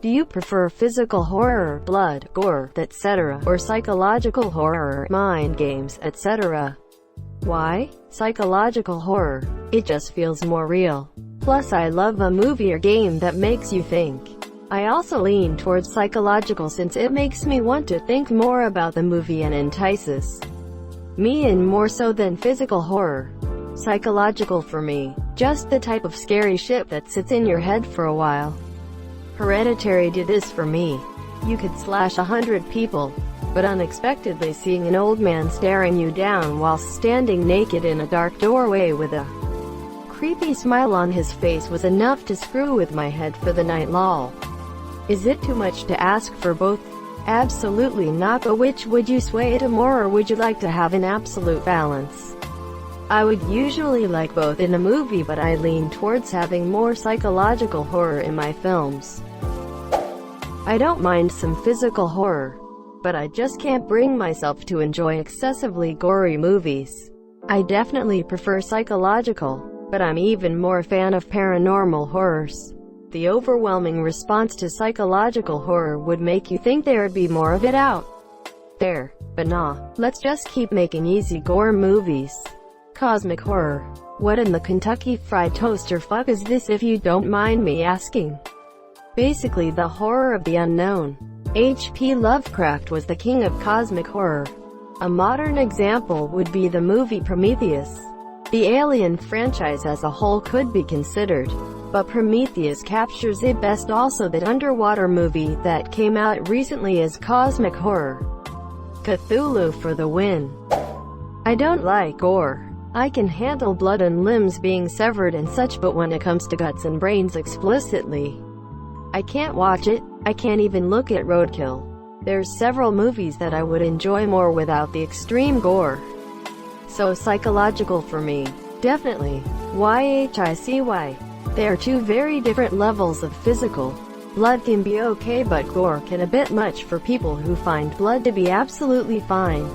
Do you prefer physical horror, blood, gore, etc., or psychological horror, mind games, etc.? Why? Psychological horror. It just feels more real. Plus I love a movie or game that makes you think. I also lean towards psychological since it makes me want to think more about the movie and entices me in more so than physical horror. Psychological for me. Just the type of scary shit that sits in your head for a while. Hereditary did this for me. You could slash 100 people, but unexpectedly seeing an old man staring you down while standing naked in a dark doorway with a creepy smile on his face was enough to screw with my head for the night. Lol. Is it too much to ask for both? Absolutely not, but which would you sway to more, or would you like to have an absolute balance? I would usually like both in a movie, but I lean towards having more psychological horror in my films. I don't mind some physical horror, but I just can't bring myself to enjoy excessively gory movies. I definitely prefer psychological, but I'm even more a fan of paranormal horrors. The overwhelming response to psychological horror would make you think there'd be more of it out there, but nah, let's just keep making easy gore movies. Cosmic horror. What in the Kentucky Fried Toaster fuck is this, if you don't mind me asking? Basically the horror of the unknown. H.P. Lovecraft was the king of cosmic horror. A modern example would be the movie Prometheus. The Alien franchise as a whole could be considered, but Prometheus captures it best. Also that underwater movie that came out recently is cosmic horror. Cthulhu for the win. I don't like gore. I can handle blood and limbs being severed and such, but when it comes to guts and brains explicitly, I can't watch it. I can't even look at Roadkill. There's several movies that I would enjoy more without the extreme gore. So psychological for me. Definitely. YHICY. They are two very different levels of physical. Blood can be okay, but gore can a bit much for people who find blood to be absolutely fine.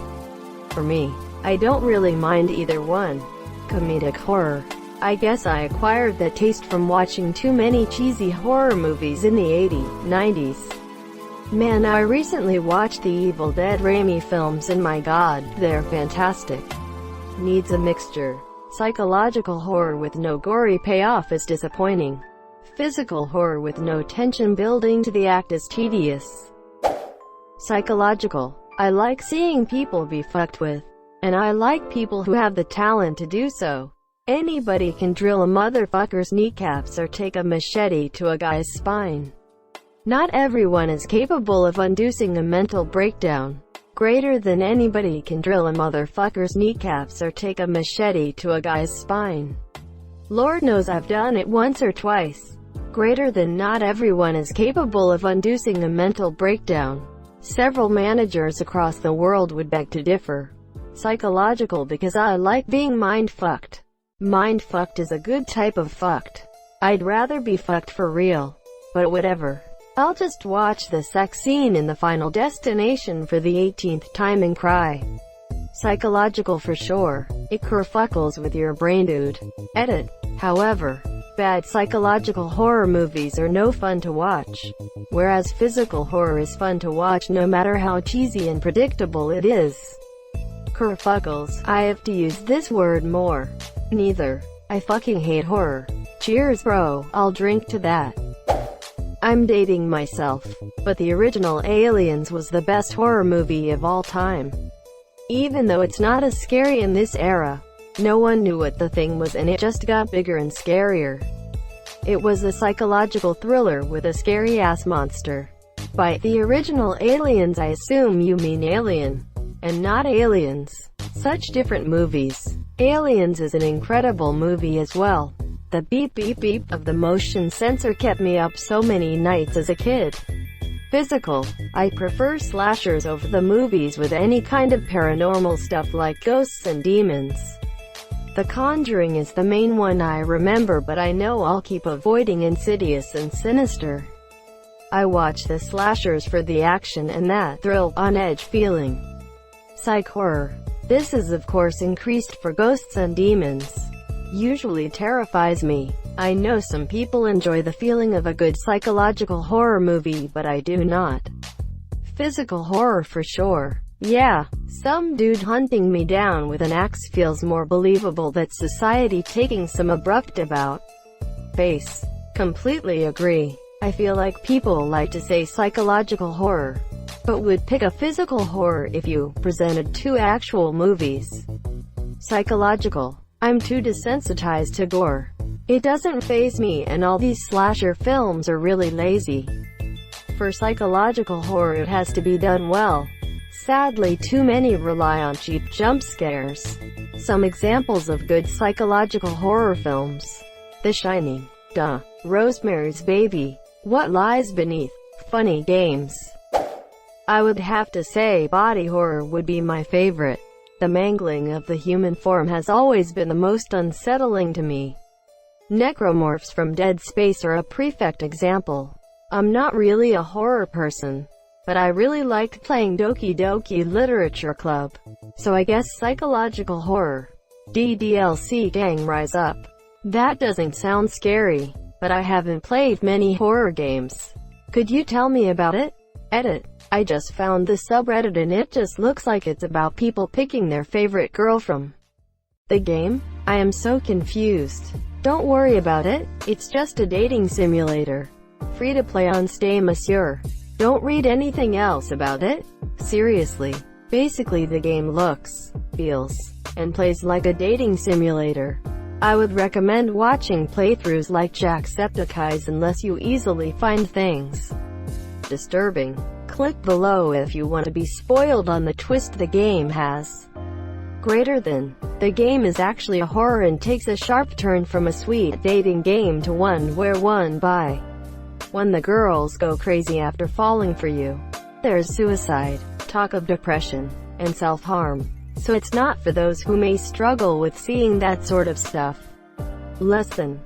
For me, I don't really mind either one. Comedic horror. I guess I acquired that taste from watching too many cheesy horror movies in the 80s, 90s. Man, I recently watched the Evil Dead Raimi films and my god, they're fantastic. Needs a mixture. Psychological horror with no gory payoff is disappointing. Physical horror with no tension building to the act is tedious. Psychological. I like seeing people be fucked with. And I like people who have the talent to do so. Anybody can drill a motherfucker's kneecaps or take a machete to a guy's spine. Not everyone is capable of inducing a mental breakdown. Greater than anybody can drill a motherfucker's kneecaps or take a machete to a guy's spine. Lord knows I've done it once or twice. Greater than not everyone is capable of inducing a mental breakdown. Several managers across the world would beg to differ. Psychological because I like being mind-fucked. Mind-fucked is a good type of fucked. I'd rather be fucked for real. But whatever. I'll just watch the sex scene in the Final Destination for the 18th time and cry. Psychological for sure. It kerfuckles with your brain, dude. Edit. However, bad psychological horror movies are no fun to watch. Whereas physical horror is fun to watch no matter how cheesy and predictable it is. Kerfuckles. I have to use this word more. Neither. I fucking hate horror. Cheers bro, I'll drink to that. I'm dating myself, but the original Aliens was the best horror movie of all time. Even though it's not as scary in this era, no one knew what the thing was and it just got bigger and scarier. It was a psychological thriller with a scary-ass monster. By the original Aliens I assume you mean Alien, and not Aliens. Such different movies. Aliens is an incredible movie as well. The beep beep beep of the motion sensor kept me up so many nights as a kid. Physical. I prefer slashers over the movies with any kind of paranormal stuff like ghosts and demons. The Conjuring is the main one I remember, but I know I'll keep avoiding Insidious and Sinister. I watch the slashers for the action and that thrill, on edge feeling. Psych horror. This is of course increased for ghosts and demons. Usually terrifies me. I know some people enjoy the feeling of a good psychological horror movie, but I do not. Physical horror for sure. Yeah, some dude hunting me down with an axe feels more believable than society taking some abrupt about face. Completely agree. I feel like people like to say psychological horror, but would pick a physical horror if you presented two actual movies. Psychological. I'm too desensitized to gore. It doesn't faze me, and all these slasher films are really lazy. For psychological horror it has to be done well. Sadly, too many rely on cheap jump scares. Some examples of good psychological horror films: The Shining, Duh, Rosemary's Baby, What Lies Beneath, Funny Games. I would have to say body horror would be my favorite. The mangling of the human form has always been the most unsettling to me. Necromorphs from Dead Space are a perfect example. I'm not really a horror person, but I really liked playing Doki Doki Literature Club, so I guess psychological horror. DDLC Gang Rise Up. That doesn't sound scary, but I haven't played many horror games. Could you tell me about it? Edit. I just found this subreddit and it just looks like it's about people picking their favorite girl from the game. I am so confused. Don't worry about it, it's just a dating simulator. Free to play on Steam, monsieur. Don't read anything else about it. Seriously. Basically the game looks, feels, and plays like a dating simulator. I would recommend watching playthroughs like Jacksepticeye's unless you easily find things disturbing. Click below if you want to be spoiled on the twist the game has. Greater than. The game is actually a horror and takes a sharp turn from a sweet dating game to one where one by one the girls go crazy after falling for you. There's suicide, talk of depression, and self-harm. So it's not for those who may struggle with seeing that sort of stuff. Lesson.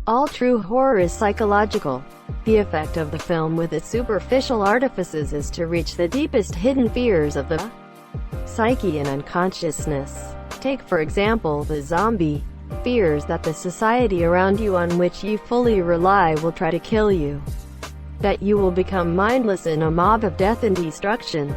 All true horror is psychological. The effect of the film with its superficial artifices is to reach the deepest hidden fears of the psyche and unconsciousness. Take for example the zombie. Fears that the society around you on which you fully rely will try to kill you. That you will become mindless in a mob of death and destruction.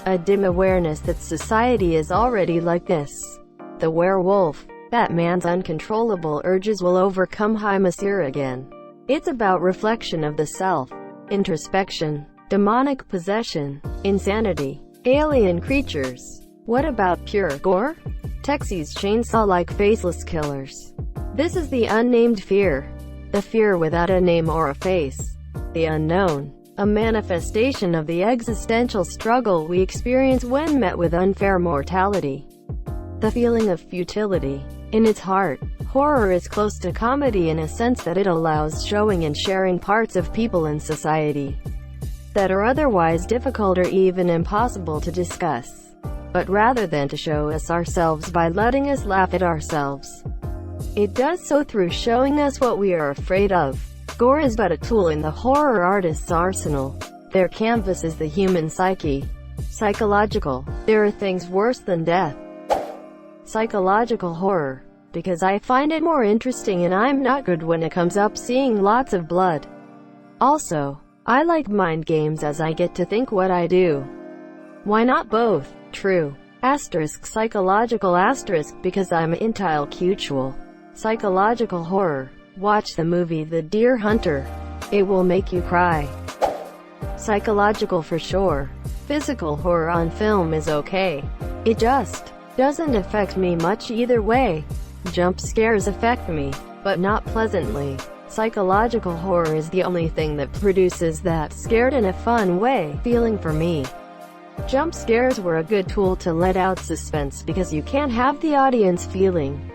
A dim awareness that society is already like this. The werewolf. That man's uncontrollable urges will overcome high monsieur again. It's about reflection of the self, introspection, demonic possession, insanity, alien creatures. What about pure gore? Texas Chainsaw-like faceless killers. This is the unnamed fear. The fear without a name or a face. The unknown. A manifestation of the existential struggle we experience when met with unfair mortality. The feeling of futility. In its heart, horror is close to comedy in a sense that it allows showing and sharing parts of people in society that are otherwise difficult or even impossible to discuss. But rather than to show us ourselves by letting us laugh at ourselves, it does so through showing us what we are afraid of. Gore is but a tool in the horror artist's arsenal. Their canvas is the human psyche. Psychological. There are things worse than death. Psychological horror. Because I find it more interesting and I'm not good when it comes up seeing lots of blood. Also, I like mind games as I get to think what I do. Why not both? True. Asterisk psychological asterisk because I'm intellectual. Psychological horror. Watch the movie The Deer Hunter. It will make you cry. Psychological for sure. Physical horror on film is okay. It just doesn't affect me much either way. Jump scares affect me, but not pleasantly. Psychological horror is the only thing that produces that scared in a fun way feeling for me. Jump scares were a good tool to let out suspense because you can't have the audience feeling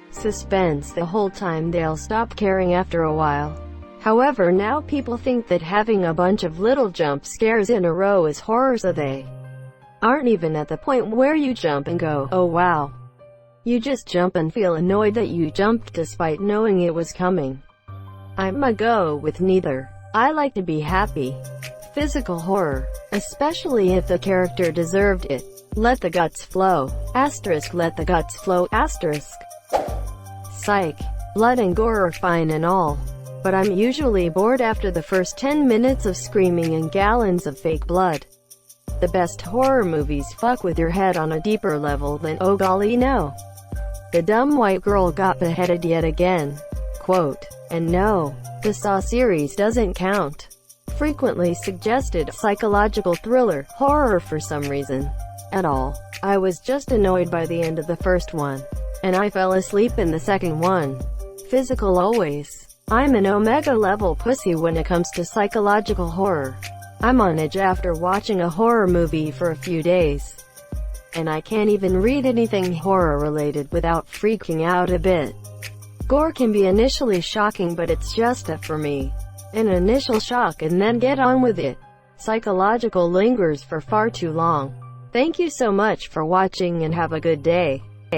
suspense the whole time. They'll stop caring after a while. However, now people think that having a bunch of little jump scares in a row is horror, so they aren't even at the point where you jump and go, oh wow. You just jump and feel annoyed that you jumped despite knowing it was coming. I'm a go with neither. I like to be happy. Physical horror, especially if the character deserved it. Let the guts flow. Asterisk let the guts flow. Asterisk. Psych. Blood and gore are fine and all, but I'm usually bored after the first 10 minutes of screaming and gallons of fake blood. The best horror movies fuck with your head on a deeper level than oh golly no. The dumb white girl got beheaded yet again. Quote. And no, the Saw series doesn't count. Frequently suggested psychological thriller, horror for some reason. At all. I was just annoyed by the end of the first one. And I fell asleep in the second one. Physical always. I'm an Omega level pussy when it comes to psychological horror. I'm on edge after watching a horror movie for a few days. And I can't even read anything horror related without freaking out a bit. Gore can be initially shocking, but it's just for me. An initial shock and then get on with it. Psychological lingers for far too long. Thank you so much for watching and have a good day.